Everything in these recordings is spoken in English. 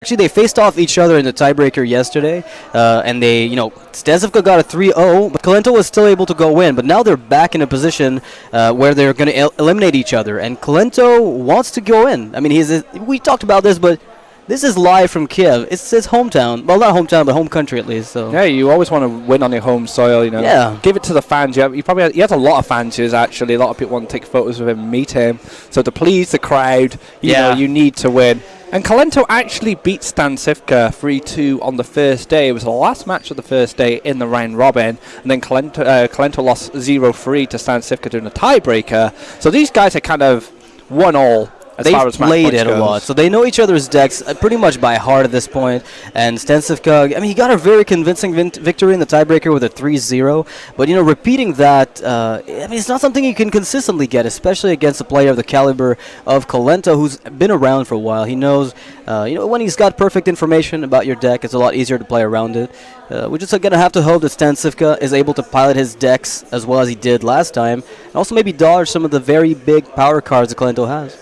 Actually, they faced off each other in the tiebreaker yesterday, and StanCifka got a 3-0, but Kolento was still able to go in. But now they're back in a position where they're going to eliminate each other, and Kolento wants to go in. I mean, we talked about this, but this is live from Kiev. It's his hometown. Well, not hometown, but home country at least. So yeah, you always want to win on your home soil, you know. Yeah. Give it to the fans. He has a lot of fans here, actually. A lot of people want to take photos with him and meet him. So to please the crowd, you know, you need to win. And Kolento actually beat StanCifka 3-2 on the first day. It was the last match of the first day in the round robin. And then Kolento lost 0-3 to StanCifka during the tiebreaker. So these guys are kind of 1-all. They've played it a lot, so they know each other's decks pretty much by heart at this point. And StanCifka, I mean, he got a very convincing victory in the tiebreaker with a 3-0. But, you know, repeating that, I mean, it's not something you can consistently get, especially against a player of the caliber of Kolento, who's been around for a while. He knows, when he's got perfect information about your deck, it's a lot easier to play around it. We're just going to have to hope that StanCifka is able to pilot his decks as well as he did last time, and also maybe dodge some of the very big power cards that Kolento has.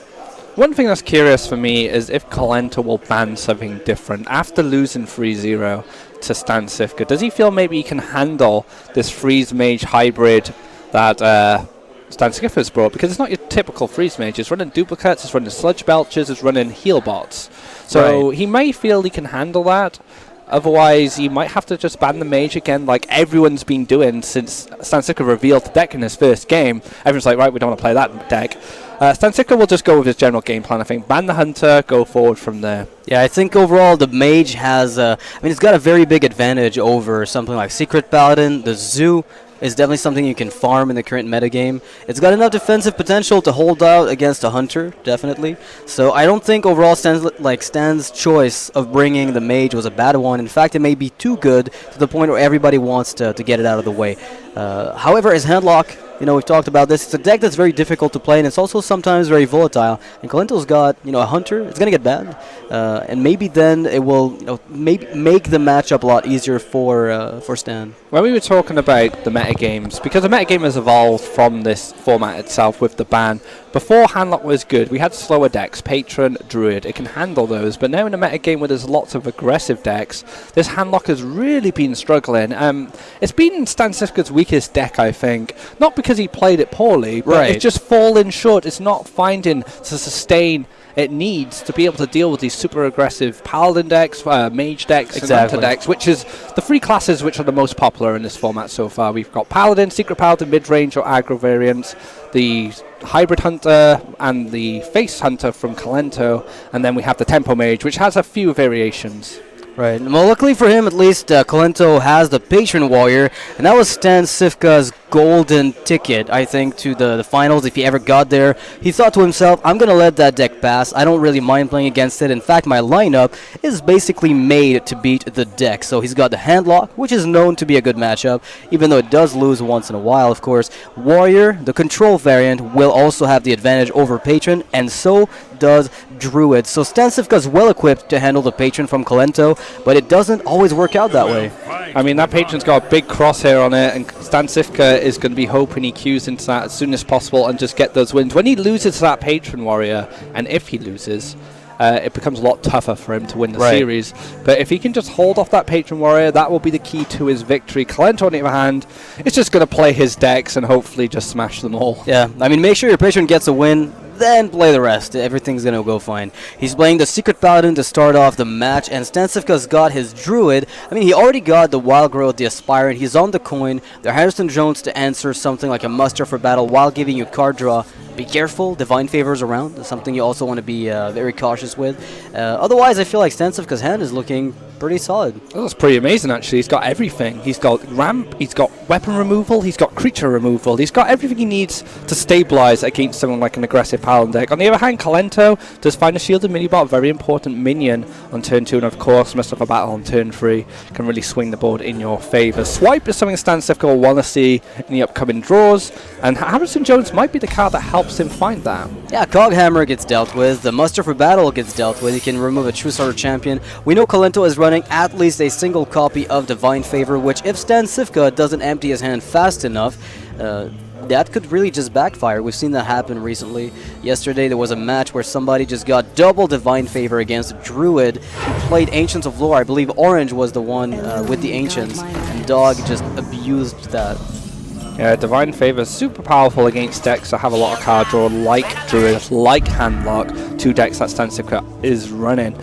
One thing that's curious for me is if Kolento will ban something different. After losing 3-0 to StanCifka, does he feel maybe he can handle this Freeze Mage hybrid that StanCifka has brought? Because it's not your typical Freeze Mage. It's running duplicates, it's running Sludge Belchers, it's running Heal Bots. So he may feel he can handle that. Otherwise, you might have to just ban the Mage again, like everyone's been doing since StanCifka revealed the deck in his first game. Everyone's like, right, we don't want to play that deck. StanCifka will just go with his general game plan, I think. Ban the Hunter, go forward from there. Yeah, I think overall the Mage has, it's got a very big advantage over something like Secret Paladin. The Zoo is definitely something you can farm in the current metagame. It's got enough defensive potential to hold out against a Hunter, definitely. So I don't think overall Stan's choice of bringing the Mage was a bad one. In fact, it may be too good to the point where everybody wants to get it out of the way. However, his handlock, we've talked about this. It's a deck that's very difficult to play, and it's also sometimes very volatile. And Kolento's got, a Hunter. It's going to get bad. And maybe then it will, maybe make the matchup a lot easier for Stan. When we were talking about the metagames, because the metagame has evolved from this format itself with the ban. Before handlock was good, we had slower decks, Patron, Druid. It can handle those. But now in a metagame where there's lots of aggressive decks, this handlock has really been struggling. It's been StanCifka's weakest deck, I think. Not because he played it poorly, but it's just fallen short. It's not finding to sustain it needs to be able to deal with these super aggressive Paladin decks, Mage decks, and Hunter decks, which is the three classes which are the most popular in this format so far. We've got Paladin, Secret Paladin, mid-range or aggro variants, the Hybrid Hunter and the Face Hunter from Kolento, and then we have the Tempo Mage, which has a few variations. Right. Well, luckily for him, at least, Kolento has the Patron Warrior, and that was StanCifka's golden ticket, I think, to the finals. If he ever got there, he thought to himself, I'm going to let that deck pass. I don't really mind playing against it. In fact, my lineup is basically made to beat the deck. So he's got the Handlock, which is known to be a good matchup, even though it does lose once in a while, of course. Warrior, the control variant, will also have the advantage over Patron, and so does Druid. So StanCifka's well equipped to handle the Patron from Kolento, but it doesn't always work out that way. I mean, that Patron's got a big crosshair on it, and StanCifka is going to be hoping he queues into that as soon as possible and just get those wins. When he loses to that Patron Warrior, and if he loses, it becomes a lot tougher for him to win the series. But if he can just hold off that Patron Warrior, that will be the key to his victory. Kolento, on the other hand, is just going to play his decks and hopefully just smash them all. Yeah, I mean, make sure your Patron gets a win, then play the rest. Everything's going to go fine. He's playing the Secret Paladin to start off the match, and StanCifka's got his Druid. I mean, he already got the Wild Growth, the Aspirant. He's on the coin. The Harrison Jones to answer something like a Muster for Battle while giving you card draw. Be careful. Divine Favors around. That's something you also want to be very cautious with. Otherwise, I feel like StanCifka's hand is looking pretty solid. Oh, that's pretty amazing, actually. He's got everything. He's got ramp, he's got weapon removal, he's got creature removal. He's got everything he needs to stabilize against someone like an aggressive Paladin deck. On the other hand, Kolento does find a shielded minibot, a very important minion on turn 2, and of course, Muster for Battle on turn 3 can really swing the board in your favor. Swipe is something StanCifka will want to see in the upcoming draws, and Harrison Jones might be the card that helps him find that. Yeah, Coghammer gets dealt with, the Muster for Battle gets dealt with, you can remove a True Starter champion. We know Kolento is running at least a single copy of Divine Favor, which if StanCifka doesn't empty his hand fast enough, that could really just backfire. We've seen that happen recently. Yesterday there was a match where somebody just got double Divine Favor against a Druid who played Ancients of Lore. I believe Orange was the one with the Ancients, and Dog just abused that. Yeah, Divine Favor is super powerful against decks that have a lot of card draw, like Druid, like Handlock, 2 decks that StanCifka is running.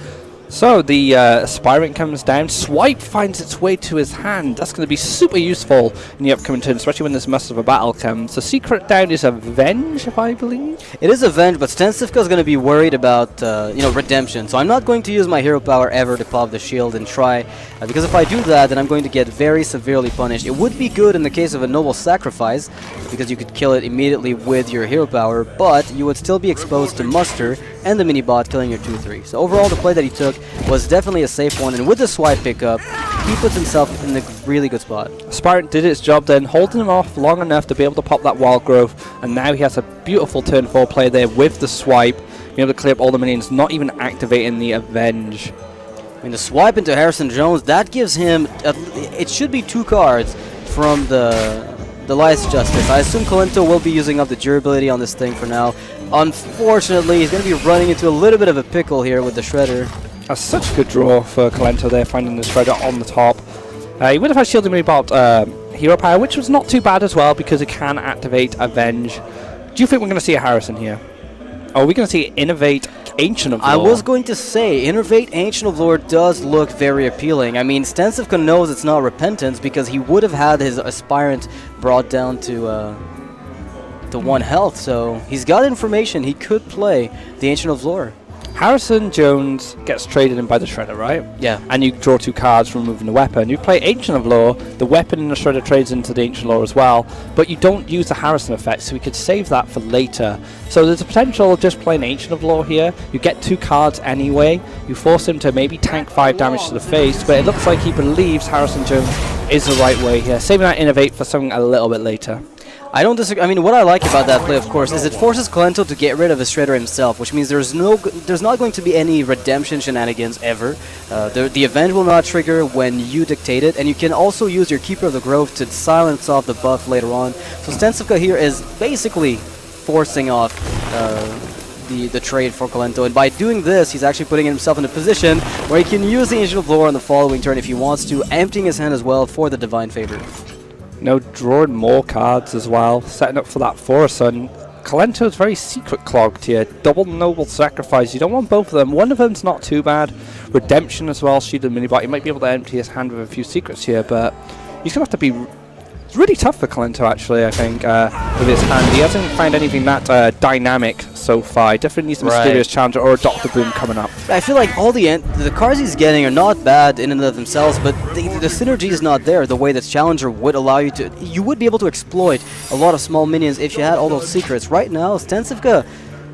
So the Aspirant comes down, Swipe finds its way to his hand. That's going to be super useful in the upcoming turn, especially when this Must of a Battle comes. The secret down is Avenge, if I believe. It is Avenge, but StanCifka is going to be worried about Redemption. So I'm not going to use my hero power ever to pop the shield and try, because if I do that, then I'm going to get very severely punished. It would be good in the case of a Noble Sacrifice, because you could kill it immediately with your hero power, but you would still be exposed to Muster and the mini-bot killing your 2-3. So overall, the play that he took was definitely a safe one, and with the Swipe pickup, he puts himself in a really good spot. Aspirant did its job then, holding him off long enough to be able to pop that Wild Growth, and now he has a beautiful turn 4 play there with the Swipe, being able to clear up all the minions, not even activating the Avenge. I mean, the Swipe into Harrison Jones, that gives him, it should be 2 cards from the Last Justice. I assume Kolento will be using up the durability on this thing for now. Unfortunately, he's going to be running into a little bit of a pickle here with the Shredder. That's such a good draw for Kolento there, finding the Shredder on the top. He would have had shielding about hero power, which was not too bad as well, because it can activate Avenge. Do you think we're going to see a Harrison here? Or are we going to see Innovate Ancient of Lore? I was going to say, Innovate Ancient of Lore does look very appealing. I mean, StanCifka knows it's not Repentance, because he would have had his Aspirant brought down to 1 health, so he's got information. He could play the Ancient of Lore. Harrison Jones gets traded in by the Shredder, right? Yeah. And you draw 2 cards from removing the weapon. You play Ancient of Lore, the weapon in the Shredder trades into the Ancient of Lore as well, but you don't use the Harrison effect, so we could save that for later. So there's a potential of just playing Ancient of Lore here. You get 2 cards anyway. You force him to maybe tank 5 damage to the face, but it looks like he believes Harrison Jones is the right way here. Saving that Innovate for something a little bit later. I don't disagree. I mean, what I like about that play, of course, is it forces Kolento to get rid of his Shredder himself, which means there's not going to be any Redemption shenanigans ever. The Avenge will not trigger when you dictate it, and you can also use your Keeper of the Grove to silence off the buff later on. So StanCifka here is basically forcing off the trade for Kolento, and by doing this, he's actually putting himself in a position where he can use the Ancient of Lore on the following turn if he wants to, emptying his hand as well for the Divine Favor. Drawing more cards as well, setting up for that Forest Sun. Kolento is very secret clogged here. Double Noble Sacrifice. You don't want both of them. One of them's not too bad. Redemption as well. Shielded Minibot. He might be able to empty his hand with a few secrets here, but he's going to have to be... It's really tough for Kolento, actually, I think, with his hand. He hasn't found anything that dynamic so far. He definitely needs a Mysterious Challenger or a Dr. Boom coming up. I feel like all the cards he's getting are not bad in and of themselves, but the synergy is not there the way that Challenger would allow you to... You would be able to exploit a lot of small minions if you had all those secrets. Right now, StanCifka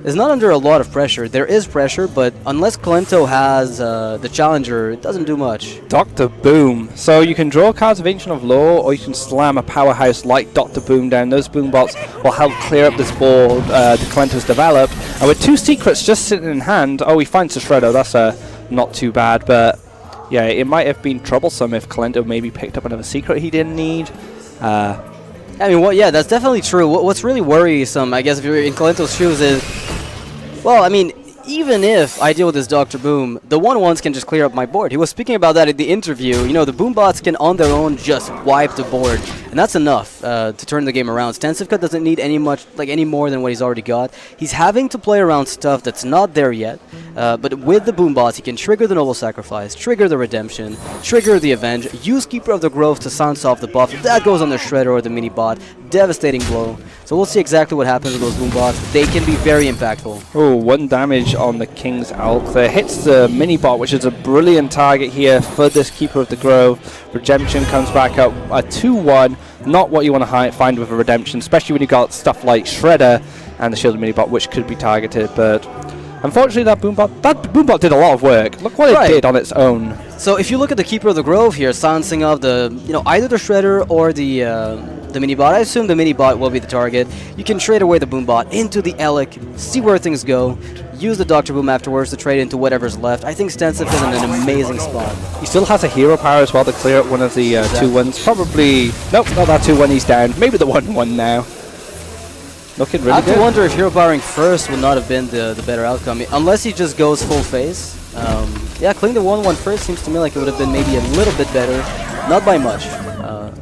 is not under a lot of pressure. There is pressure, but unless Kolento has the Challenger, it doesn't do much. Dr. Boom. So you can draw cards of Ancient of Lore, or you can slam a powerhouse like Dr. Boom down. Those boom bots will help clear up this board that Kolento's developed. And with 2 secrets just sitting in hand, he finds the Shredder. That's not too bad, but yeah, it might have been troublesome if Kolento maybe picked up another secret he didn't need. I mean, yeah, that's definitely true. What's really worrisome, I guess, if you're in Kolento's shoes is, well, I mean, even if I deal with this Dr. Boom, the 1/1s can just clear up my board. He was speaking about that in the interview. You know, the Boom bots can on their own just wipe the board, and that's enough to turn the game around. StanCifka doesn't need any more than what he's already got. He's having to play around stuff that's not there yet, but with the Boom bots, he can trigger the Noble Sacrifice, trigger the Redemption, trigger the Avenge, use Keeper of the Grove to silence off the buff. That goes on the Shredder or the mini bot. Devastating blow. So we'll see exactly what happens with those Boom bots. They can be very impactful. Oh, 1 damage on the King's Elk there. Hits the mini bot, which is a brilliant target here for this Keeper of the Grove. Redemption comes back up a 2-1. Not what you want to find with a Redemption, especially when you got stuff like Shredder and the Shielded mini bot, which could be targeted. But unfortunately, that boom bot did a lot of work. Look what it did on its own. So if you look at the Keeper of the Grove here, silencing of the, either the Shredder or the mini bot. I assume the mini bot will be the target. You can trade away the boom bot into the Elec, see where things go, use the Dr. Boom afterwards to trade into whatever's left. I think StanCifka is in an amazing spot. He still has a hero power as well to clear up one of the 2-1s. Probably, nope, not that 2-1, he's down. Maybe the 1-1 now. Looking I really have good. to wonder if hero powering first would not have been the better outcome, unless he just goes full phase. Yeah, killing the 1-1 first seems to me like it would have been maybe a little bit better, not by much.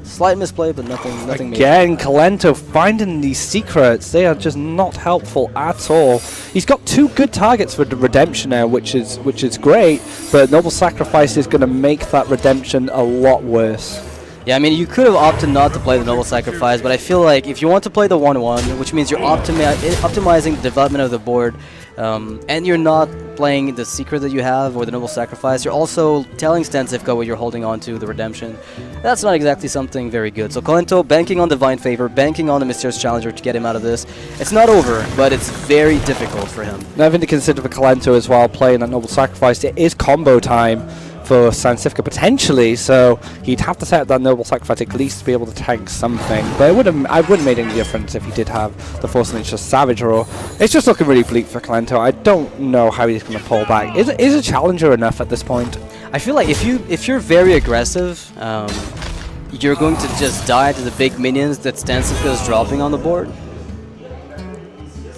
Slight misplay, but nothing major. Again, Kolento finding these secrets. They are just not helpful at all. He's got 2 good targets for the redemption now, which is great, but Noble Sacrifice is going to make that redemption a lot worse. Yeah, I mean, you could have opted not to play the Noble Sacrifice, but I feel like if you want to play the 1-1, which means you're optimizing the development of the board, and you're not playing the secret that you have or the Noble Sacrifice, you're also telling StanCifka what you're holding on to, the redemption. That's not exactly something very good. So Kolento banking on Divine Favor, banking on the Mysterious Challenger to get him out of this. It's not over, but it's very difficult for him. Nothing to consider for Kolento as well, playing that Noble Sacrifice. It is combo time for StanCifka potentially, so he'd have to set up that Noble Sacrifice at least to be able to tank something. But I wouldn't have made any difference if he did have the Force of Nature Savage Roar. It's just looking really bleak for Kolento. I don't know how he's going to pull back. Is a Challenger enough at this point? I feel like if you're very aggressive, you're going to just die to the big minions that StanCifka is dropping on the board.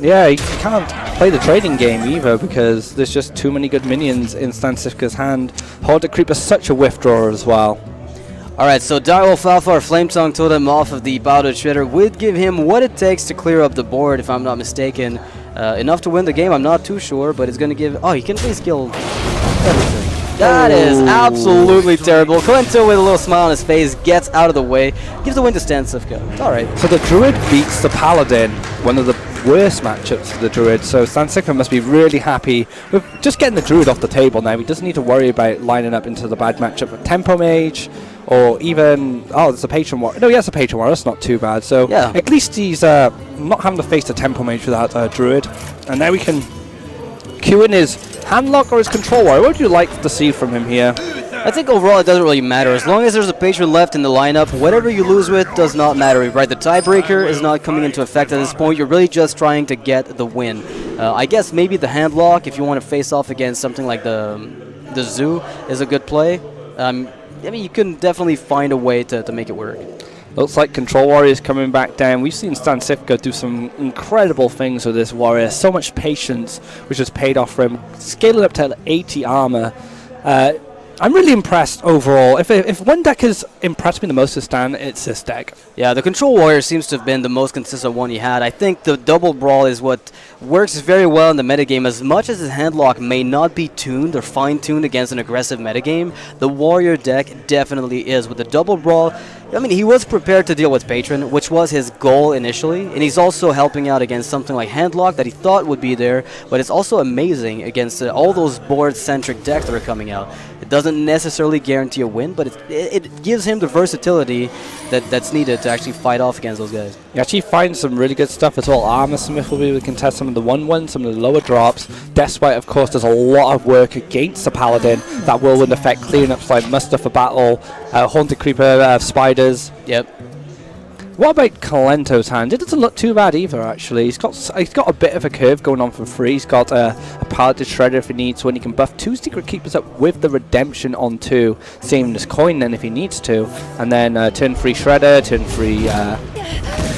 Yeah, you can't play the trading game either because there's just too many good minions in StanCifka's hand. Horde Creeper such a withdrawer as well. Alright, so Direwolf Alpha or Flame Tongue Totem off of the Powder Shredder would give him what it takes to clear up the board, if I'm not mistaken. Enough to win the game, I'm not too sure, but it's going to give... Oh, he can at least kill everything. That is absolutely terrible. Kolento with a little smile on his face gets out of the way, gives the win to StanCifka. It's alright. So the Druid beats the Paladin, one of the worst matchups for the Druid, so StanCifka must be really happy with just getting the Druid off the table now. He doesn't need to worry about lining up into the bad matchup with Tempo Mage, or even... Oh, there's a Patron Warrior. No, he has a Patron Warrior, that's not too bad. So yeah, at least he's not having to face the Tempo Mage without Druid. And now we can queue in his Handlock or his Control Warrior. What would you like to see from him here? I think overall it doesn't really matter. As long as there's a patron left in the lineup, whatever you lose with does not matter. Right, the tiebreaker is not coming into effect at this point. You're really just trying to get the win. I guess maybe the handlock, if you want to face off against something like the Zoo, is a good play. I mean, you can definitely find a way to make it work. Looks like Control Warrior is coming back down. We've seen StanCifka do some incredible things with this Warrior. So much patience, which has paid off for him. Scaling up to 80 armor. I'm really impressed overall. If one deck has impressed me the most this Stan, it's this deck. Yeah, the Control Warrior seems to have been the most consistent one he had. I think the Double Brawl is what works very well in the metagame. As much as his handlock may not be tuned or fine-tuned against an aggressive metagame, the Warrior deck definitely is. With the Double Brawl, I mean, he was prepared to deal with Patron, which was his goal initially, and he's also helping out against something like Handlock that he thought would be there, but it's also amazing against all those board-centric decks that are coming out. It doesn't necessarily guarantee a win, but it gives him the versatility that's needed to actually fight off against those guys. You actually find some really good stuff as well. Armor Smith will be able to contest some of the 1-1, some of the lower drops. Deathspite, of course, does a lot of work against the Paladin. That whirlwind effect, clearing up like muster for battle, Haunted Creeper, Spiders. Yep. What about Kolento's hand? It doesn't look too bad either, actually. He's got a bit of a curve going on for free. He's got a Paladin Shredder if he needs to, and he can buff 2 Secret Keepers up with the Redemption on 2, saving his coin then if he needs to, and then turn free Shredder, turn free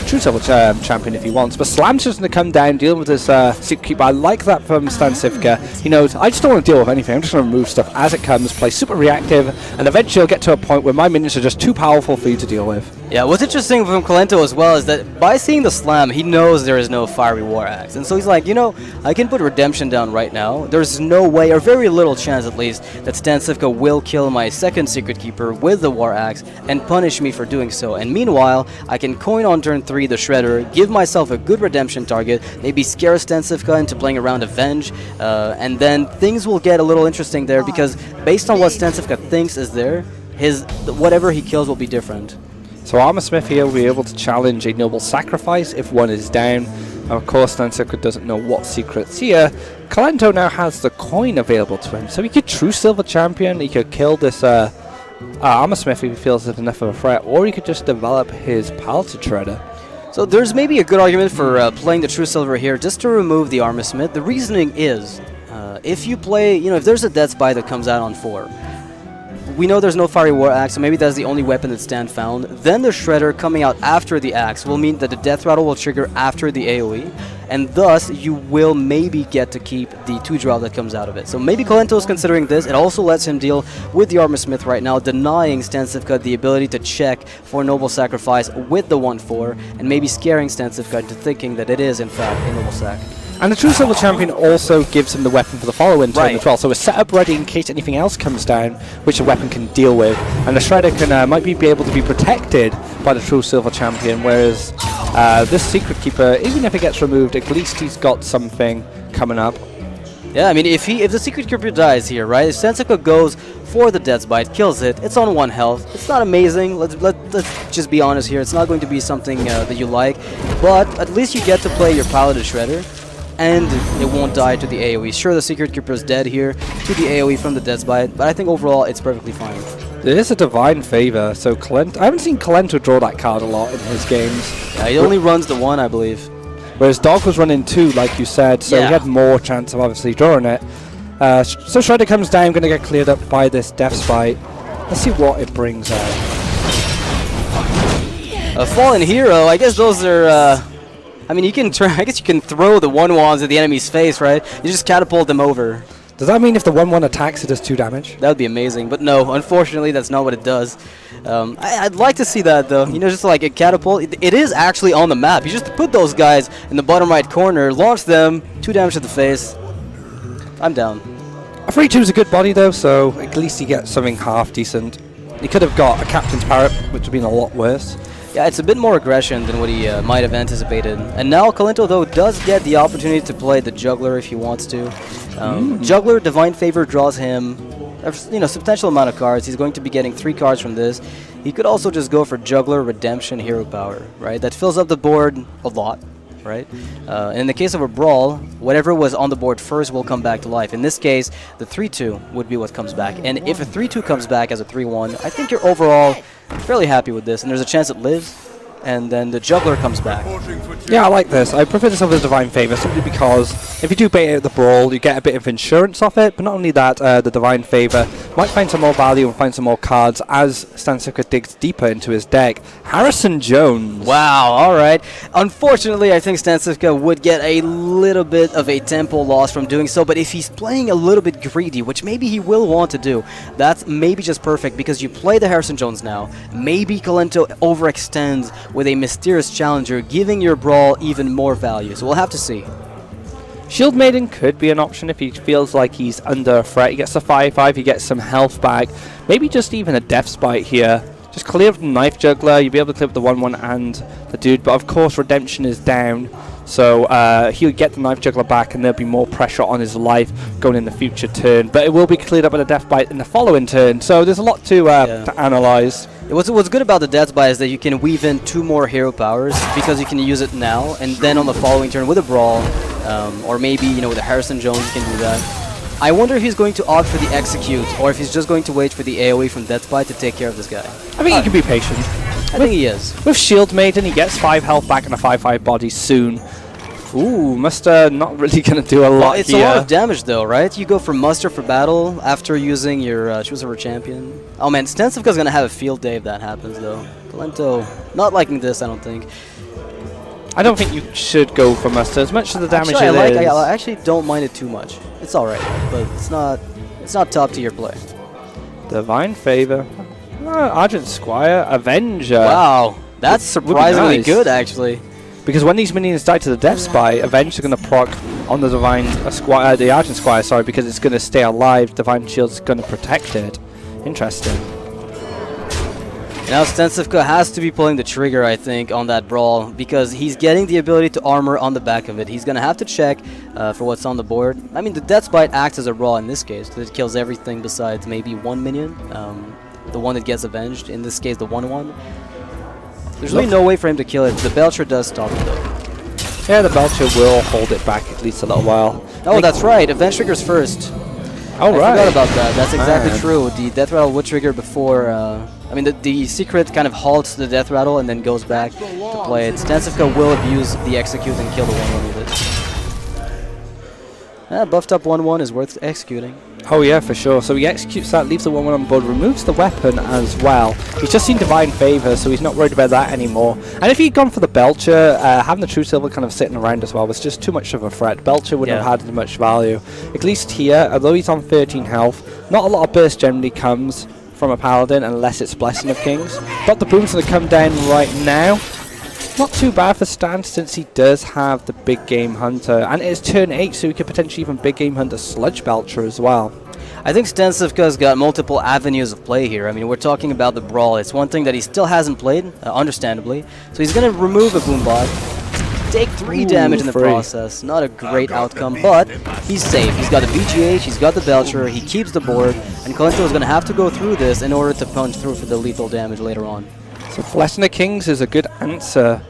True Silver Champion if he wants. But Slam's just going to come down, dealing with his Secret Keeper. I like that from StanCifka. He knows, I just don't want to deal with anything. I'm just going to remove stuff as it comes, play super reactive, and eventually I'll get to a point where my minions are just too powerful for you to deal with. Yeah, what's interesting from Kolento as well is that by seeing the Slam, he knows there is no Fiery War Axe. And so he's like, you know, I can put Redemption down right now. There's no way, or very little chance at least, that StanCifka will kill my second Secret Keeper with the War Axe and punish me for doing so. And meanwhile, I can coin on turn 3 the Shredder, give myself a good Redemption target, maybe scare StanCifka into playing around Avenge, and then things will get a little interesting there because based on what StanCifka thinks is there, whatever he kills will be different. So Armor Smith here will be able to challenge a Noble Sacrifice if one is down. And of course, StanCifka doesn't know what secrets here. Kolento now has the coin available to him, so he could True Silver Champion, he could kill this Armor Smith if he feels it's enough of a threat, or he could just develop his Paladin Shredder. So there's maybe a good argument for playing the True Silver here just to remove the Armor Smith. The reasoning is, if you play, if there's a Death Spy that comes out on 4, we know there's no Fiery War Axe, so maybe that's the only weapon that Stan found. Then the Shredder coming out after the Axe will mean that the Death Rattle will trigger after the AoE, and thus you will maybe get to keep the 2-drop that comes out of it. So maybe Kolento is considering this. It also lets him deal with the Armor Smith right now, denying StanCifka the ability to check for Noble Sacrifice with the 1-4, and maybe scaring StanCifka into thinking that it is in fact a Noble Sac. And the True Silver Champion also gives him the weapon for the following turn as well, so it's set up ready in case anything else comes down, which the weapon can deal with. And the Shredder can might be able to be protected by the True Silver Champion, whereas this Secret Keeper, even if it gets removed, at least he's got something coming up. Yeah, I mean, if the Secret Keeper dies here, right, if StanCifka goes for the Death's Bite, kills it, it's on 1 health. It's not amazing, let's just be honest here, it's not going to be something that you like, but at least you get to play your Paladin Shredder, and it won't die to the AoE. Sure, the Secret Keeper is dead here to the AoE from the Death's Bite, but I think overall it's perfectly fine. There is a Divine Favor, so Kolento, I haven't seen Kolento draw that card a lot in his games. Yeah, he only runs the 1, I believe. Whereas Dog was running 2, like you said, so he had more chance of obviously drawing it. So Shredder comes down, going to get cleared up by this Death's Bite. Let's see what it brings out. A Fallen Hero, I guess those are... I mean, you can I guess you can throw the 1-1s at the enemy's face, right? You just catapult them over. Does that mean if the 1-1 attacks, it does 2 damage? That would be amazing, but no, unfortunately, that's not what it does. I'd like to see that, though. You know, just like a catapult. It is actually on the map. You just put those guys in the bottom right corner, launch them, 2 damage to the face. I'm down. A 3-2 is a good body, though, so at least he gets something half decent. He could have got a Captain's Parrot, which would have been a lot worse. Yeah, it's a bit more aggression than what he might have anticipated. And now Kolento, though, does get the opportunity to play the Juggler if he wants to. Juggler, Divine Favor draws him a substantial amount of cards. He's going to be getting 3 cards from this. He could also just go for Juggler, Redemption, Hero Power, right? That fills up the board a lot, right? In the case of a Brawl, whatever was on the board first will come back to life. In this case, the 3-2 would be what comes back. And if a 3-2 comes back as a 3-1, I think you're overall fairly happy with this, and there's a chance it lives, and then the Juggler comes back. Yeah, I like this. I prefer this over the Divine Favor simply because if you do bait out the Brawl, you get a bit of insurance off it, but not only that, the Divine Favor might find some more value and find some more cards as StanCifka digs deeper into his deck. Harrison Jones. Wow, alright. Unfortunately, I think StanCifka would get a little bit of a tempo loss from doing so, but if he's playing a little bit greedy, which maybe he will want to do, that's maybe just perfect because you play the Harrison Jones now. Maybe Kolento overextends with a Mysterious Challenger, giving your Brawl even more value. So we'll have to see. Shield Maiden could be an option if he feels like he's under threat. He gets a 5-5, he gets some health back. Maybe just even a Death's Bite here. Just clear up the Knife Juggler. You'll be able to clear up the 1-1 and the dude. But of course, Redemption is down. So he'll get the Knife Juggler back and there'll be more pressure on his life going in the future turn. But it will be cleared up with a Death Bite in the following turn. So there's a lot to analyze. What's good about the Death Bite is that you can weave in 2 more hero powers because you can use it now and then on the following turn with a Brawl, or maybe with a Harrison Jones you can do that. I wonder if he's going to opt for the Execute or if he's just going to wait for the AoE from Death Bite to take care of this guy. I think he can be patient. I think he is. With Shield Maiden, he gets 5 health back and a 5-5 body soon. Ooh, Muster not really going to do a lot it's here. a lot of damage though, right? You go for Muster for battle after using your Choose Over Champion. Oh man, StanCifka's going to have a field day if that happens though. Kolento not liking this, I don't think. I don't think you should go for Muster as much as the damage actually, it is. I actually don't mind it too much. It's alright, but it's not top tier play. Divine Favor. Argent Squire, Avenger. Wow, that's surprisingly good actually. Because when these minions die to the Death's Bite, Avenge are going to proc on the the Argent Squire, sorry, because it's going to stay alive. Divine Shield is going to protect it. Interesting. Now StanCifka has to be pulling the trigger, I think, on that Brawl, because he's getting the ability to armor on the back of it. He's going to have to check for what's on the board. I mean, the Death's Bite acts as a Brawl in this case, because it kills everything besides maybe 1 minion, the one that gets avenged, in this case the 1-1. There's really no way for him to kill it. The Belcher does stop it though. Yeah, the Belcher will hold it back at least a little while. Oh, that's right. Event triggers first. Oh, right. I forgot about that. That's exactly true. The Death Rattle would trigger before... I mean, the Secret kind of halts the Death Rattle and then goes back to play it. StanCifka will abuse the Execute and kill the 1-1 with it. Buffed up 1-1 is worth executing. Oh yeah, for sure. So he executes that, leaves the 1-1 on board, removes the weapon as well. He's just seen Divine Favor, so he's not worried about that anymore. And if he'd gone for the Belcher, having the True Silver kind of sitting around as well was just too much of a threat. Belcher wouldn't have had much value. At least here, although he's on 13 health, not a lot of burst generally comes from a Paladin unless it's Blessing of Kings. But the boom's going to come down right now. Not too bad for Stan, since he does have the Big Game Hunter, and it is turn 8, so he could potentially even Big Game Hunter Sludge Belcher as well. I think StanCifka's got multiple avenues of play here. I mean, we're talking about the Brawl. It's one thing that he still hasn't played, understandably. So he's going to remove a Boombot, take 3 damage in the process. Not a great outcome, but he's safe. He's got the BGH, he's got the Belcher, he keeps the board, and Kolento is going to have to go through this in order to punch through for the lethal damage later on. So Blessing of Kings is a good answer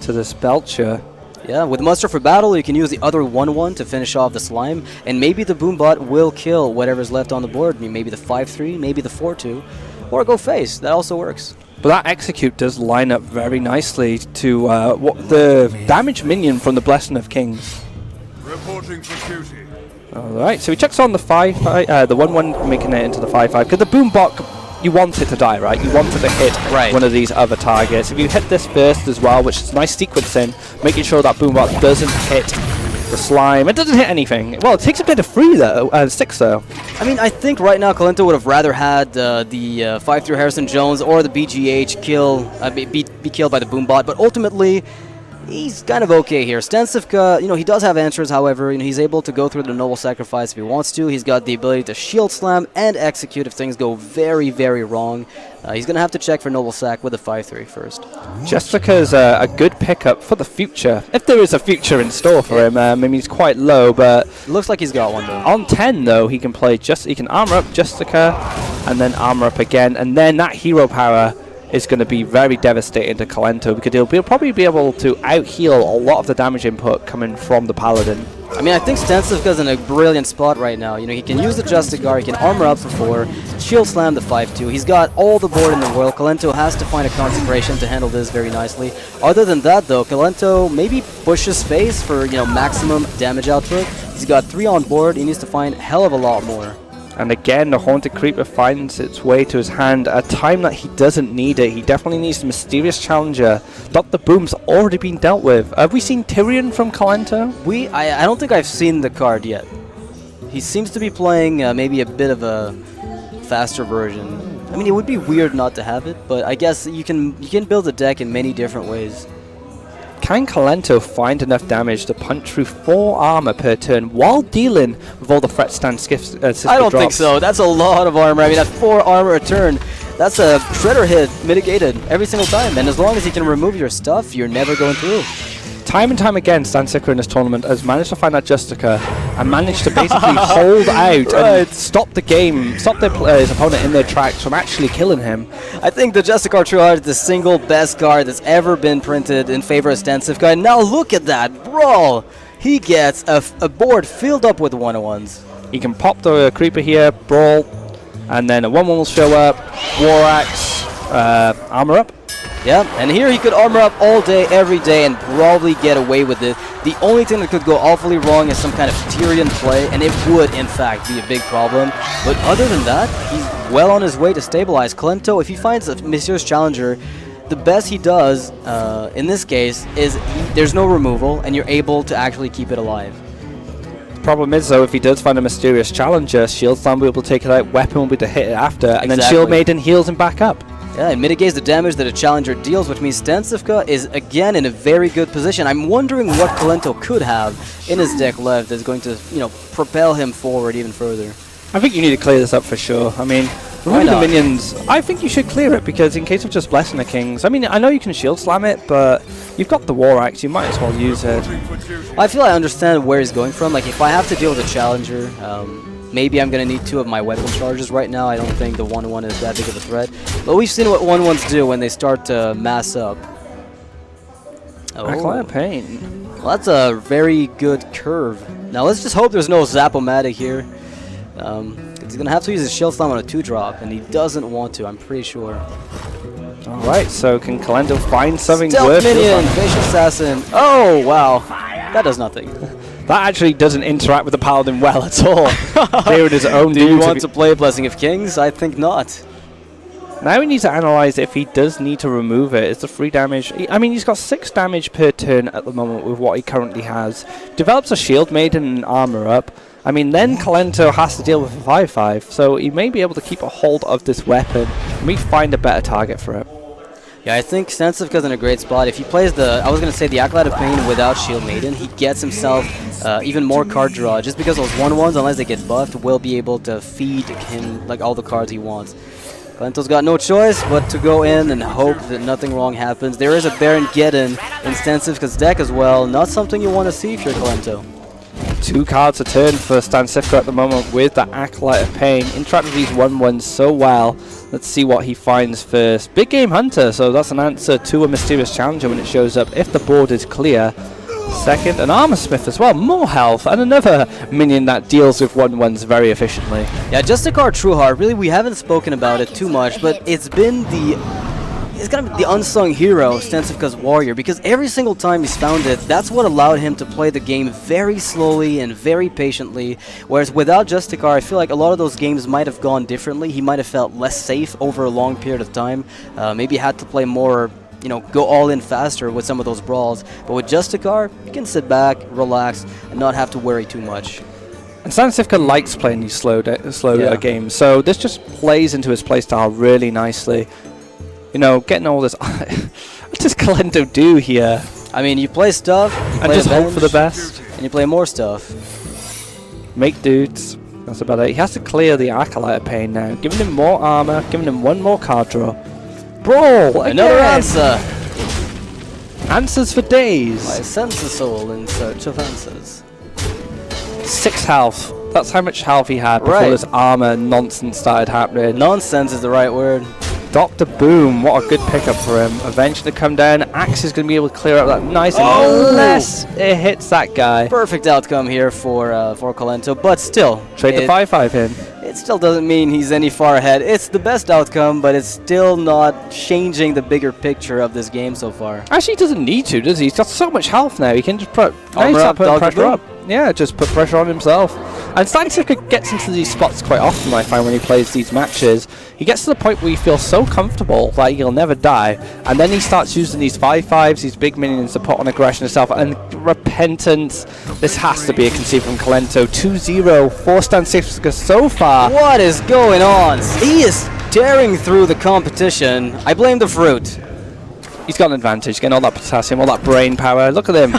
to this Belcher. Yeah, with Muster for Battle, you can use the other 1-1 to finish off the Slime, and maybe the Boombot will kill whatever's left on the board. I mean, maybe the 5-3, maybe the 4-2, or go face. That also works. But that Execute does line up very nicely to the damage minion from the Blessing of Kings. Reporting for duty. Alright, so he checks on the 5-5, the 1-1 making it into the 5-5, because the Boombot, you want it to die, right? You want it to hit one of these other targets. If you hit this first as well, which is nice sequencing, making sure that Boombot doesn't hit the Slime. It doesn't hit anything. Well, it takes a bit of 6 though. I mean, I think right now Kolento would have rather had the 5-3 Harrison Jones or the BGH be killed by the Boombot, but ultimately, he's kind of okay here. StanCifka, he does have answers, however, he's able to go through the Noble Sacrifice if he wants to. He's got the ability to Shield Slam and Execute if things go very, very wrong. He's going to have to check for Noble Sac with a 5-3 first. Jessica is a good pickup for the future, if there is a future in store for him. I mean, he's quite low, but looks like he's got one though. On 10 though, he can armor up Jessica and then armor up again, and then that hero power is going to be very devastating to Kolento, because he'll probably be able to out-heal a lot of the damage input coming from the Paladin. I mean, I think StanCifka's in a brilliant spot right now. He can use the Justicar, he can armor up for 4, Shield Slam the 5-2. He's got all the board in the world. Kolento has to find a Consecration to handle this very nicely. Other than that, though, Kolento maybe pushes face for, maximum damage output. He's got 3 on board. He needs to find a hell of a lot more. And again, the Haunted Creeper finds its way to his hand at a time that he doesn't need it. He definitely needs the Mysterious Challenger. Dr. Boom's already been dealt with. Have we seen Tyrion from Kolento? I don't think I've seen the card yet. He seems to be playing maybe a bit of a faster version. I mean, it would be weird not to have it, but I guess you can build a deck in many different ways. Can Kolento find enough damage to punch through 4 armor per turn while dealing with all the threat StanCifka I don't think so. That's a lot of armor. I mean, that's 4 armor a turn. That's a Shredder hit mitigated every single time. And as long as you can remove your stuff, you're never going through. Time and time again, StanCifka in this tournament has managed to find that Justica and managed to basically hold out and stop the game, stop his opponent in their tracks from actually killing him. I think the Justicar True Heart is the single best card that's ever been printed in favor of StanCifka. And now look at that brawl! He gets a board filled up with 1-1s. He can pop the Creeper here, brawl, and then a 1-1 will show up, War Axe, armor up. Yeah, and here he could armor up all day, every day, and probably get away with it. The only thing that could go awfully wrong is some kind of Tyrion play, and it would, in fact, be a big problem. But other than that, he's well on his way to stabilize. Kolento, if he finds a Mysterious Challenger, the best he does, in this case, is there's no removal, and you're able to actually keep it alive. The problem is, though, if he does find a Mysterious Challenger, Shield Slam will be able to take it out, Weapon will be able to hit it after, and then Shield Maiden heals him back up. Yeah, it mitigates the damage that a Challenger deals, which means StanCifka is again in a very good position. I'm wondering what Kolento could have in his deck left that's going to, propel him forward even further. I think you need to clear this up for sure. I mean, removing the minions, I think you should clear it, because in case of just Blessing the Kings, I mean, I know you can Shield Slam it, but you've got the War Axe, you might as well use it. I feel I understand where he's going from. Like, if I have to deal with a Challenger, maybe I'm going to need 2 of my weapon charges right now. I don't think the 1-1 is that big of a threat. But we've seen what 1-1s do when they start to mass up. Oh, pain. Well, that's a very good curve. Now let's just hope there's no Zap-O-Matic here. He's going to have to use his Shield Slam on a 2-drop, and he doesn't want to, I'm pretty sure. Alright, so can Kolento find something Stealth worth Minion, Facial Assassin. Oh, wow. That does nothing. That actually doesn't interact with the Paladin well at all. Clearing his own. Do you want to play Blessing of Kings? I think not. Now he needs to analyze if he does need to remove it. It's the 3 damage. I mean, he's got 6 damage per turn at the moment with what he currently has. Develops a Shield Maiden and Armor Up. I mean, then Kolento has to deal with a 5/5, so he may be able to keep a hold of this weapon and we find a better target for it. Yeah, I think StanCifka's in a great spot. If he plays I was going to say the Acolyte of Pain without Shield Maiden, he gets himself even more card draw. Just because those 1/1s, unless they get buffed, will be able to feed him like all the cards he wants. Kolento's got no choice but to go in and hope that nothing wrong happens. There is a Baron Geddon in StanCifka's deck as well. Not something you want to see if you're Kolento. 2 cards a turn for StanCifka at the moment with the Acolyte of Pain. Interact with these 1/1s so well. Let's see what he finds first. Big Game Hunter, so that's an answer to a Mysterious Challenger when it shows up if the board is clear. Second, an Armor Smith as well, more health, and another minion that deals with 1/1s very efficiently. Yeah, Justicar Trueheart, really we haven't spoken about it too much, but it's been it's kind of the unsung hero of StanCifka's Warrior, because every single time he's found it, that's what allowed him to play the game very slowly and very patiently, whereas without Justicar, I feel like a lot of those games might have gone differently. He might have felt less safe over a long period of time, maybe had to play more, you know, go all in faster with some of those brawls, but with Justicar, you can sit back, relax, and not have to worry too much. And StanCifka likes playing these slow games, so this just plays into his playstyle really nicely. You know, getting all this... what does Kolento do here? I mean, you play stuff, you and play just a hope bench, for the best. and you play more stuff. Make dudes. That's about it. He has to clear the Acolyte of Pain now, giving him more armor, giving him 1 more card draw. Brawl! Another answer! Answers for days. I sense the soul in search of answers. 6 health. That's how much health he had before this armor nonsense started happening. Nonsense is the right word. Dr. Boom, what a good pickup for him. Eventually come down. Axe is going to be able to clear up that nice unless it hits that guy. Perfect outcome here for Kolento, but still. Trade the 5/5 in. It still doesn't mean he's any far ahead. It's the best outcome, but it's still not changing the bigger picture of this game so far. Actually, he doesn't need to, does he? He's got so much health now. He can just put pressure up. Yeah, just put pressure on himself. And StanCifka gets into these spots quite often, I find, when he plays these matches. He gets to the point where he feels so comfortable that he'll never die, and then he starts using these 5/5s, these big minions to put on aggression himself, and Repentance. This has to be a concede from Kolento. 2-0 for StanCifka so far. What is going on? He is tearing through the competition. I blame the fruit. He's got an advantage, getting all that potassium, all that brain power. Look at him.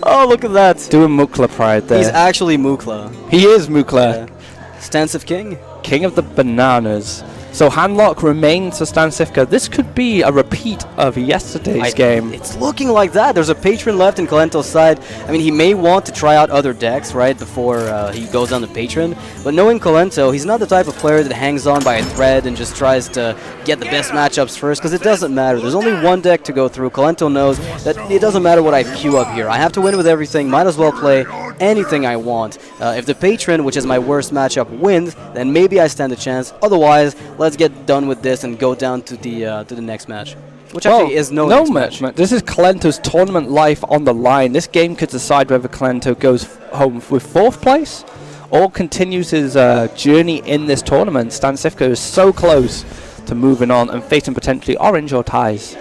Oh, look at that. Doing Mukla pride there. He's actually Mukla. He is Mukla. Yeah. StanCif King. King of the bananas. So handlock remains for StanCifka. This could be a repeat of yesterday's game. It's looking like that. There's a patron left in Kolento's side. I mean, he may want to try out other decks, right, before he goes on the patron. But knowing Kolento, he's not the type of player that hangs on by a thread and just tries to get the best matchups first, because it doesn't matter. There's only one deck to go through. Kolento knows that it doesn't matter what I queue up here. I have to win with everything. Might as well play anything I want. If the patron, which is my worst matchup, wins, then maybe I stand a chance. Otherwise, let's get done with this and go down to the next match, which actually is no match. This is Kolento's tournament life on the line. This game could decide whether Kolento goes home with 4th place or continues his journey in this tournament. StanCifka is so close to moving on and facing potentially orange or ties.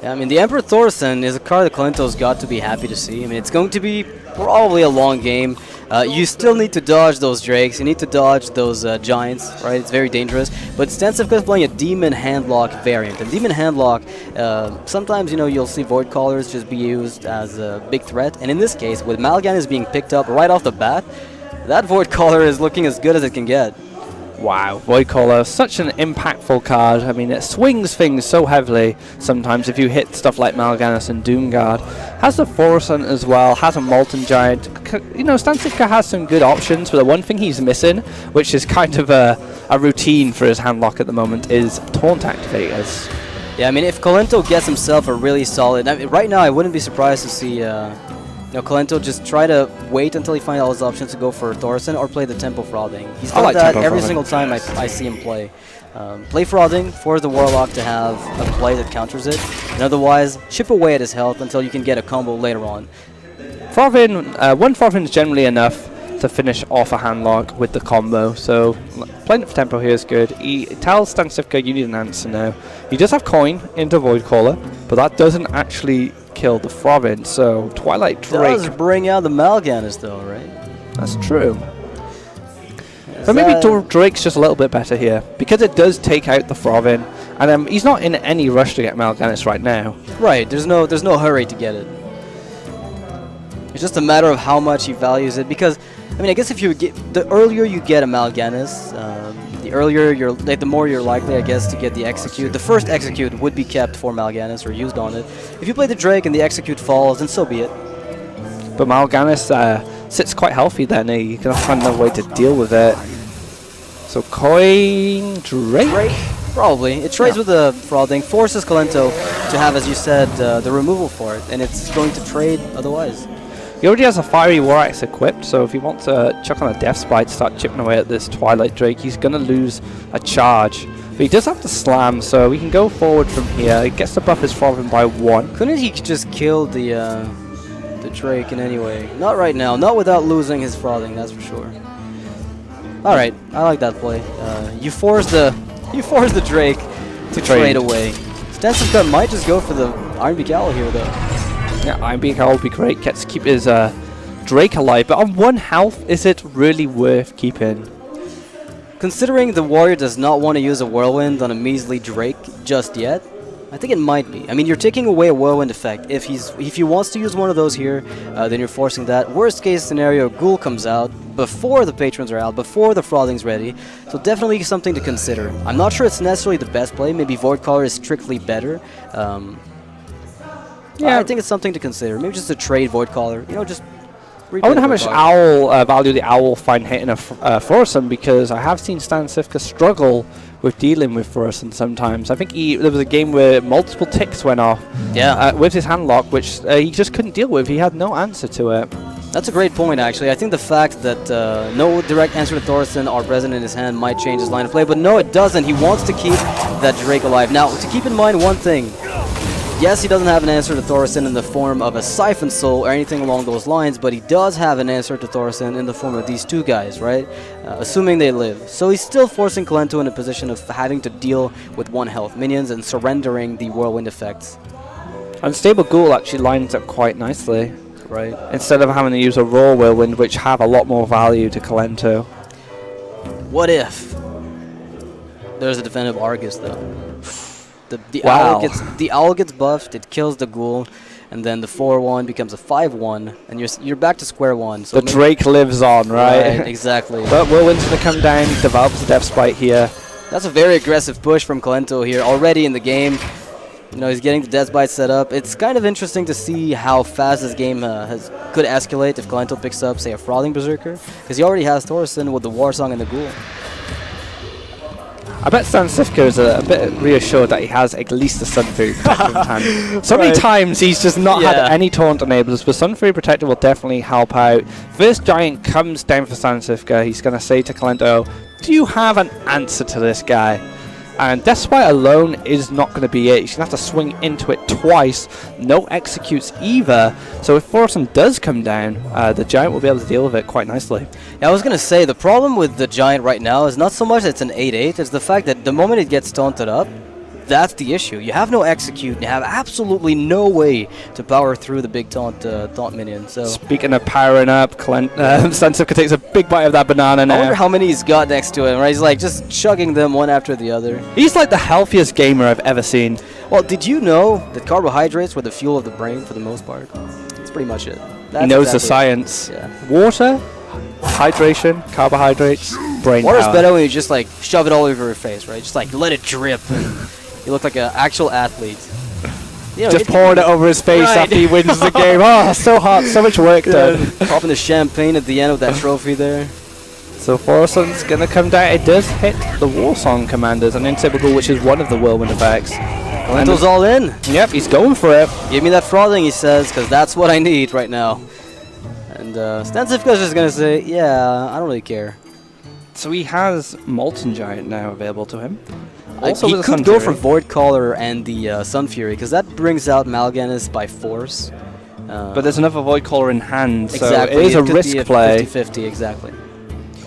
Yeah, I mean, the Emperor Thorson is a card that Kolento's got to be happy to see. I mean, it's going to be probably a long game. You still need to dodge those drakes. You need to dodge those giants, right? It's very dangerous. But StanCifka is playing a Demon Handlock variant. And Demon Handlock, sometimes, you know, you'll see Void Callers just be used as a big threat. And in this case, with Mal'Ganis being picked up right off the bat, that Void Caller is looking as good as it can get. Wow, Void Caller, such an impactful card. I mean, it swings things so heavily sometimes if you hit stuff like Mal'Ganis and Doomguard. Has the Forest as well, has a Molten Giant. You know, StanCifka has some good options, but the one thing he's missing, which is kind of a routine for his handlock at the moment, is Taunt Activators. Yeah, I mean, if Kolento gets himself a really solid... I mean, right now, I wouldn't be surprised to see... you know, Kolento just try to wait until he finds all his options to go for Thorson or play the Tempo Frothing. He's done that every single time I see him play. Play Frothing, force the Warlock to have a play that counters it, and otherwise chip away at his health until you can get a combo later on. Frothing, one Frothing is generally enough to finish off a handlock with the combo, so playing it for tempo here is good. He tells StanCifka, you need an answer now. He does have coin into Voidcaller, but that doesn't actually kill the Frothing, so Twilight Drake does bring out the Mal'Ganis though, right? That's true. But maybe Drake's just a little bit better here, because it does take out the Frothing, and he's not in any rush to get Mal'Ganis right now. Right, there's no hurry to get it. It's just a matter of how much he values it, because I mean, I guess if you get the earlier you get a Mal'Ganis, the earlier you're like, the more you're likely, I guess, to get the execute. The first execute would be kept for Mal'Ganis or used on it. If you play the Drake and the execute falls, then so be it. But Mal'Ganis sits quite healthy then. You can find a way to deal with it. So coin Drake? Probably. It trades with the Frothing, forces Kolento to have, as you said, the removal for it, and it's going to trade otherwise. He already has a Fiery War Axe equipped, so if he wants to chuck on a Death Spite to start chipping away at this Twilight Drake, he's going to lose a charge. But he does have to slam, so he can go forward from here. He gets to buff his Frothing by 1. Couldn't he just kill the Drake in any way? Not right now. Not without losing his Frothing, that's for sure. All right, I like that play. You force the Drake to trade away. StanCifka might just go for the Iron Beak Owl here, though. Yeah, Iron Beak Owl would be great. Gets to keep his Drake alive, but on 1 health, is it really worth keeping? Considering the warrior does not want to use a Whirlwind on a measly Drake just yet, I think it might be. I mean, you're taking away a Whirlwind effect. If he wants to use one of those here, then you're forcing that. Worst case scenario, Ghoul comes out before the patrons are out, before the Frothing's ready. So definitely something to consider. I'm not sure it's necessarily the best play. Maybe Voidcaller is strictly better. Yeah, I think it's something to consider. Maybe just a trade Voidcaller. You know, just. I wonder how much Owl value the Owl will find hitting a Forsen, because I have seen StanCifka struggle with dealing with Forsen sometimes. I think there was a game where multiple ticks went off with his handlock, which he just couldn't deal with. He had no answer to it. That's a great point, actually. I think the fact that no direct answer to Thorson are present in his hand might change his line of play, but no, it doesn't. He wants to keep that Drake alive. Now, to keep in mind one thing. Yes, he doesn't have an answer to Thorson in the form of a Siphon Soul or anything along those lines, but he does have an answer to Thorson in the form of these two guys, right? Assuming they live. So he's still forcing Kolento in a position of having to deal with 1 health minions and surrendering the Whirlwind effects. Unstable Ghoul actually lines up quite nicely. Right. Instead of having to use a Raw Whirlwind, which have a lot more value to Kolento. What if there's a definitive Argus, though? The owl gets buffed, it kills the Ghoul, and then the 4-1 becomes a 5-1, and you're back to square one. So the Drake lives on, right? Right, exactly. But Whirlwind's going to come down, he develops a Death Spite here. That's a very aggressive push from Kolento here, already in the game. You know, he's getting the Death Spite set up. It's kind of interesting to see how fast this game could escalate if Kolento picks up, say, a Frothing Berserker, because he already has Thorson with the War Song and the Ghoul. I bet StanCifka is a bit reassured that he has at least the Sun Fury Protector in hand. So many times he's just not had any taunt enablers, but Sun Fury Protector will definitely help out. First Giant comes down for StanCifka. He's going to say to Kolento, do you have an answer to this guy? And Death Spite alone is not going to be it. He's going to have to swing into it twice. No executes either. So if Forsen does come down, the Giant will be able to deal with it quite nicely. Yeah, I was going to say, the problem with the Giant right now is not so much that it's an 8-8, it's the fact that the moment it gets taunted up, that's the issue. You have no execute, and you have absolutely no way to power through the big taunt minion. So speaking of powering up, StanCifka takes a big bite of that banana now. I wonder how many he's got next to him, right? He's like just chugging them one after the other. He's like the healthiest gamer I've ever seen. Well, did you know that carbohydrates were the fuel of the brain for the most part? That's pretty much it. He knows the science. Yeah. Water, hydration, carbohydrates, brain Water's power. better when you just like shove it all over your face, right? Just like let it drip. And you look like an actual athlete. You know, just pouring it over his face after he wins the game. Oh, so hot, so much work done. Popping the champagne at the end of that trophy there. So Forsen's going to come down. It does hit the War Song commanders, an Unstable Ghoul, which is one of the Whirlwind effects. Kolento's all in. Yep, he's going for it. Give me that Frothing, he says, because that's what I need right now. And StanCifka's just going to say, yeah, I don't really care. So he has Molten Giant now available to him. Also, he could go for Voidcaller and the Sun Fury, because that brings out Mal'Ganis by force. But there's another Void Caller in hand, so exactly. it is a could risk be a play. 50-50, exactly.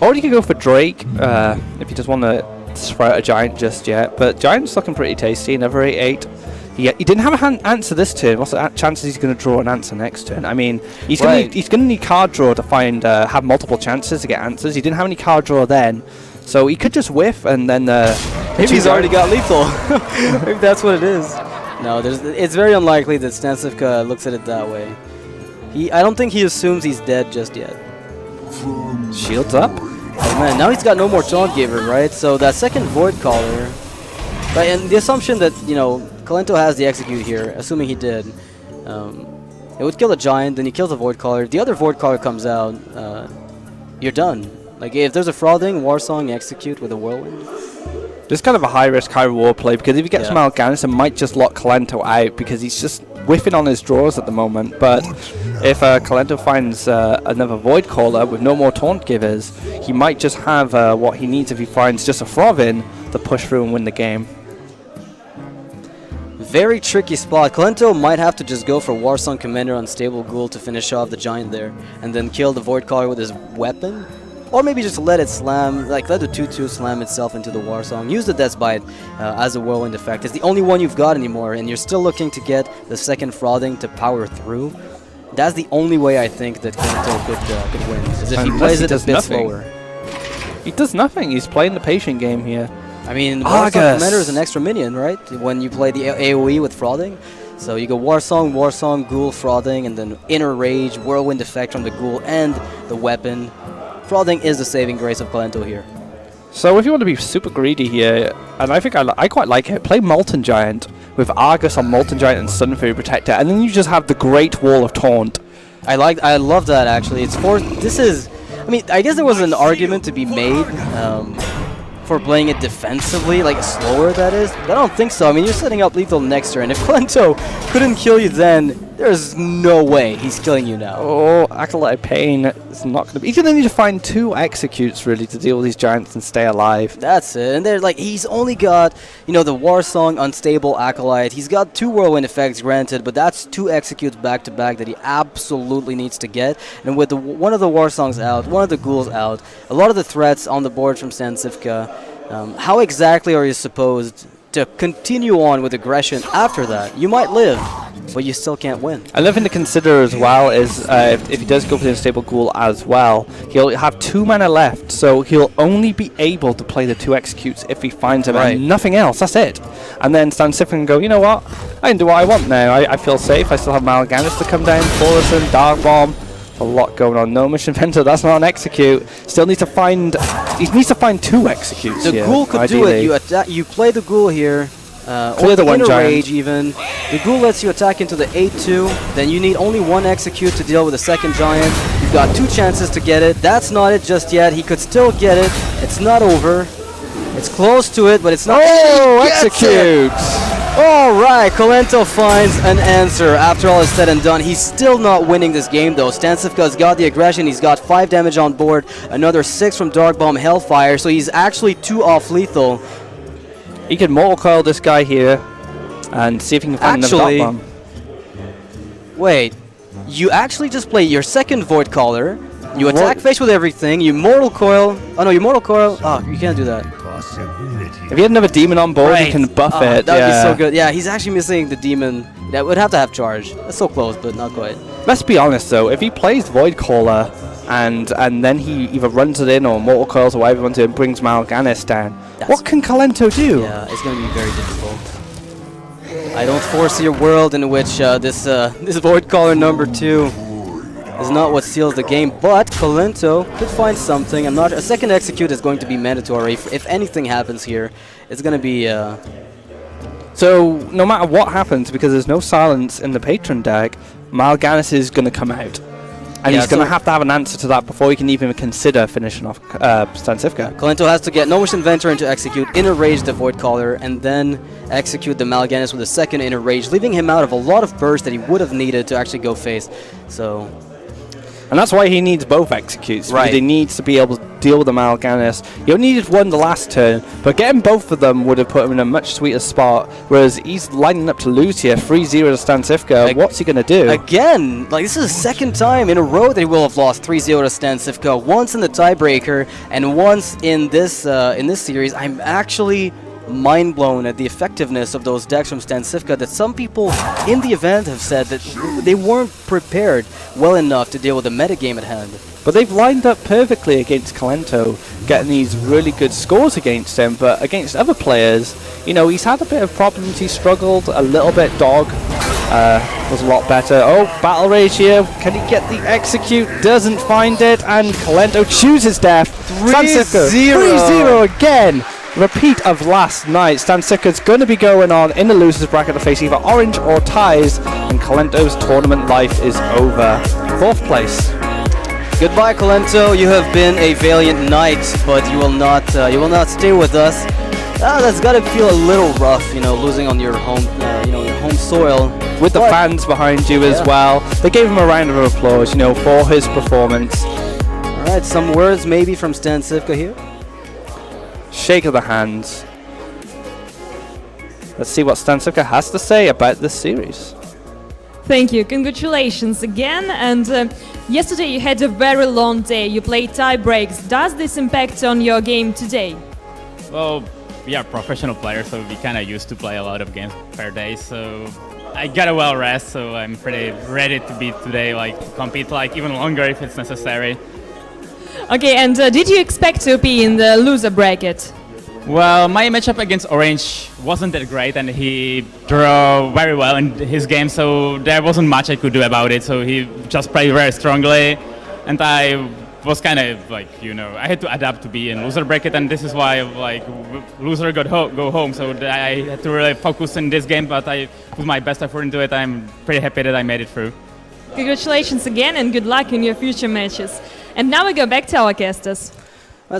Or you could go for Drake if you just want to sprout a Giant just yet. But Giant's looking pretty tasty. Another 8-8. He didn't have an answer this turn. What's the chances he's going to draw an answer next turn? I mean, he's going to need card draw to find have multiple chances to get answers. He didn't have any card draw then, so he could just whiff and then. Maybe he's already got lethal. Maybe that's what it is. No, it's very unlikely that StanCifka looks at it that way. I don't think he assumes he's dead just yet. Shields up. Oh man, now he's got no more Taunt Giver, right? So that second Void Caller, right? And the assumption that, you know, Kolento has the Execute here, assuming he did, it would kill a Giant, then he kills the Void Caller. The other Void Caller comes out, you're done. Like, if there's a Frothing, Warsong, Execute with a Whirlwind. This is kind of a high-risk, high-reward play, because if he gets Mal'Ganis, it might just lock Kolento out, because he's just whiffing on his draws at the moment. But if Kolento finds another Void Caller with no more Taunt Givers, he might just have what he needs if he finds just a Frothing to push through and win the game. Very tricky spot. Kolento might have to just go for Warsong Commander Unstable Ghoul to finish off the Giant there, and then kill the Void Caller with his weapon. Or maybe just let it slam, like let the 2-2 slam itself into the Warsong. Use the Death Bite as a Whirlwind effect. It's the only one you've got anymore, and you're still looking to get the second Frothing to power through. That's the only way I think that Kolento could win, is if he plays it a bit slower. He does nothing. He's playing the patient game here. I mean, Warsong Commander is an extra minion, right? When you play the AoE with Frothing. So you go Warsong, Ghoul, Frothing, and then Inner Rage, Whirlwind effect from the Ghoul, and the weapon. Frothing is the saving grace of Kolento here. So if you want to be super greedy here, and I think I quite like it, play Molten Giant with Argus on Molten Giant and Sun Fury Protector, and then you just have the Great Wall of Taunt. I love that actually. I mean, I guess there was an argument to be made for playing it defensively, like slower that is, but I don't think so. I mean, you're setting up lethal next turn. If Kolento couldn't kill you then, there's no way he's killing you now. Oh, Acolyte Pain is not going to be... He's going to need to find 2 Executes, really, to deal with these Giants and stay alive. That's it. And they're like, he's only got, you know, the Warsong, Unstable, Acolyte. He's got 2 Whirlwind effects, granted, but that's 2 Executes back-to-back that he absolutely needs to get. And with one of the Warsongs out, one of the Ghouls out, a lot of the threats on the board from StanCifka, how exactly are you supposed to continue on with aggression after that? You might live, but you still can't win. Another thing to consider as well is if he does go for the Unstable Ghoul as well, he'll have 2 mana left, so he'll only be able to play the 2 Executes if he finds them, and nothing else, that's it. And then StanCifka can go, you know what, I can do what I want now, I feel safe, I still have Mal'Ganis to come down, Thorison, Dark Bomb, a lot going on. No Mission Inventor, that's not an Execute. Still needs to find, he needs to find 2 Executes. The Ghoul could ideally do it. You play the Ghoul here, clear or the one Inner Giant. Rage even. The Ghoul lets you attack into the 8-2, then you need only 1 Execute to deal with the second Giant. You've got 2 chances to get it. That's not it just yet. He could still get it. It's not over. It's close to it, but it's not. Oh, Execute! Alright, Kolento finds an answer after all is said and done. He's still not winning this game though. StanCifka's got the aggression, he's got 5 damage on board, another 6 from Dark Bomb Hellfire, so he's actually 2 off lethal. He can Mortal Coil this guy here and see if he can find another Dark Bomb. Wait, you actually just play your second Void Caller, you attack face with everything, you Mortal Coil. Oh no, you Mortal Coil. Oh, you can't do that. If he had another Demon on board, he can buff it. That would be so good. Yeah, he's actually missing the Demon. That would have to have charge. That's so close, but not quite. Let's be honest though, if he plays Void Caller and then he either runs it in or Mortal Coils or whatever he wants to and brings Mal'Ganis down, what can Kolento do? Yeah, it's going to be very difficult. I don't foresee a world in which this Void Caller number 2 is not what seals the game, but Kolento could find something. A second Execute is going to be mandatory. If anything happens here, it's going to be... So, no matter what happens, because there's no silence in the Patron deck, Mal'Ganis is going to come out. And he's going to have an answer to that before he can even consider finishing off StanCifka. Kolento has to get No Mission Inventor into Execute, Inner Rage the Void Caller, and then execute the Mal'Ganis with a second Inner Rage, leaving him out of a lot of burst that he would have needed to actually go face. So... And that's why he needs both executes. Right. Because he needs to be able to deal with the Mal'Ganis. He only needed one the last turn, but getting both of them would have put him in a much sweeter spot. Whereas he's lining up to lose here, 3-0 to StanCifka. What's he going to do? Again, like this is the second time in a row that he will have lost 3-0 to StanCifka. Once in the tiebreaker and once in this series. I'm actually mind blown at the effectiveness of those decks from StanCifka that some people in the event have said that they weren't prepared well enough to deal with the metagame at hand. But they've lined up perfectly against Kolento, getting these really good scores against him. But against other players, you know, he's had a bit of problems. He struggled a little bit. Dog was a lot better. Oh, Battle Rage here. Can he get the execute? Doesn't find it. And Kolento chooses death. 3-0 again. Repeat of last night. StanCifka's going to be going on in the losers bracket to face either Orange or Ties, and Kolento's tournament life is over. 4th place. Goodbye, Kolento. You have been a valiant knight, but you will not stay with us. That's got to feel a little rough, you know, losing on your home, your home soil. With the fans behind you as well. They gave him a round of applause, you know, for his performance. All right, some words maybe from StanCifka here. Shake of the hands. Let's see what StanCifka has to say about this series. Thank you. Congratulations again. And yesterday you had a very long day. You played tie breaks. Does this impact on your game today? Well, we are professional players, so we kind of used to play a lot of games per day. So I got a well rest, so I'm pretty ready to be today, like to compete like even longer if it's necessary. Okay, and did you expect to be in the loser bracket? Well, my matchup against Orange wasn't that great, and he drew very well in his game, so there wasn't much I could do about it. So he just played very strongly, and I was kind of like, you know, I had to adapt to be in loser bracket, and this is why like loser go home. So I had to really focus in this game, but I put my best effort into it. I'm pretty happy that I made it through. Congratulations again, and good luck in your future matches. And now we go back to our casters.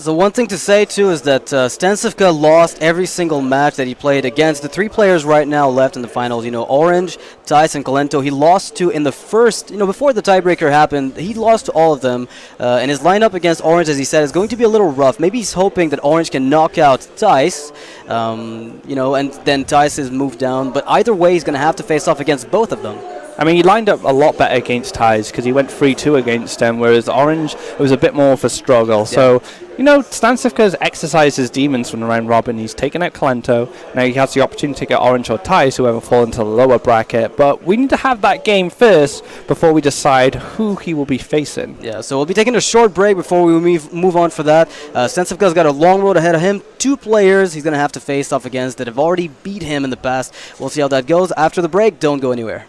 So one thing to say too is that StanCifka lost every single match that he played against the 3 players right now left in the finals. You know, Orange, Thijs, and Kolento. He lost to in the first, before the tiebreaker happened. He lost to all of them, and his lineup against Orange, as he said, is going to be a little rough. Maybe he's hoping that Orange can knock out Thijs, and then Thijs is moved down. But either way, he's going to have to face off against both of them. I mean, he lined up a lot better against Ties because he went 3-2 against him, whereas Orange, it was a bit more of a struggle. Yeah. So, StanCifka has exercised his demons from the round robin. He's taken out Kolento. Now he has the opportunity to get Orange or Ties, whoever fall into the lower bracket. But we need to have that game first before we decide who he will be facing. Yeah, so we'll be taking a short break before we move on for that. StanCifka's got a long road ahead of him. 2 players he's going to have to face off against that have already beat him in the past. We'll see how that goes. After the break, don't go anywhere.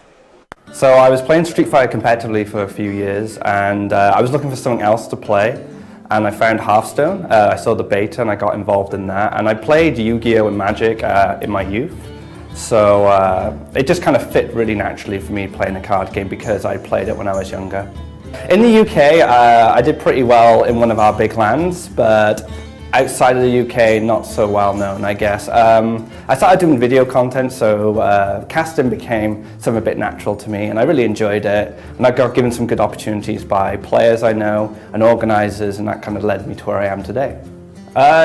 So I was playing Street Fighter competitively for a few years, and I was looking for something else to play, and I found Hearthstone. I saw the beta and I got involved in that, and I played Yu-Gi-Oh! And Magic in my youth. So it just kind of fit really naturally for me playing a card game because I played it when I was younger. In the UK, I did pretty well in one of our big lands, but outside of the UK, not so well known, I guess. I started doing video content, so casting became something a bit natural to me, and I really enjoyed it. And I got given some good opportunities by players I know and organisers, and that kind of led me to where I am today.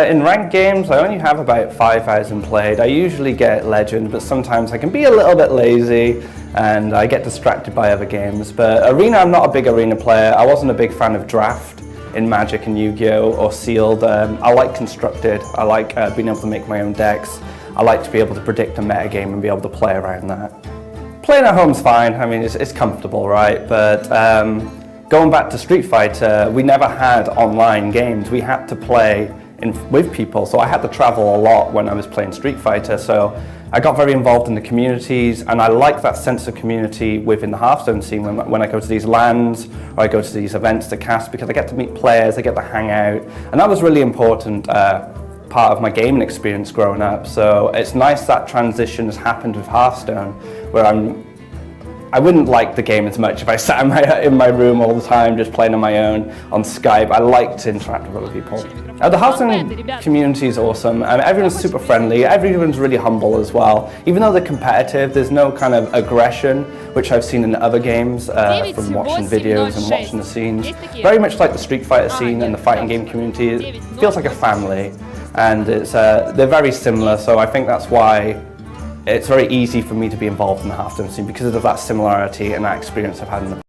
In ranked games, I only have about 5,000 played. I usually get Legend, but sometimes I can be a little bit lazy, and I get distracted by other games. But Arena, I'm not a big Arena player. I wasn't a big fan of Draft in Magic and Yu-Gi-Oh! Or Sealed. I like Constructed. I like being able to make my own decks. I like to be able to predict a metagame and be able to play around that. Playing at home's fine. I mean, it's comfortable, right? But going back to Street Fighter, we never had online games. We had to play with people, so I had to travel a lot when I was playing Street Fighter. So I got very involved in the communities, and I like that sense of community within the Hearthstone scene when I go to these LANs or I go to these events to cast, because I get to meet players, I get to hang out, and that was really important part of my gaming experience growing up. So it's nice that transition has happened with Hearthstone, where I wouldn't like the game as much if I sat in my room all the time just playing on my own on Skype. I like to interact with other people. The Hearthstone community is awesome. Everyone's super friendly. Everyone's really humble as well. Even though they're competitive, there's no kind of aggression, which I've seen in other games from watching videos and watching the scenes. Very much like the Street Fighter scene and the fighting game community. It feels like a family, and they're very similar. So I think that's why it's very easy for me to be involved in the Hearthstone scene, because of that similarity and that experience I've had in the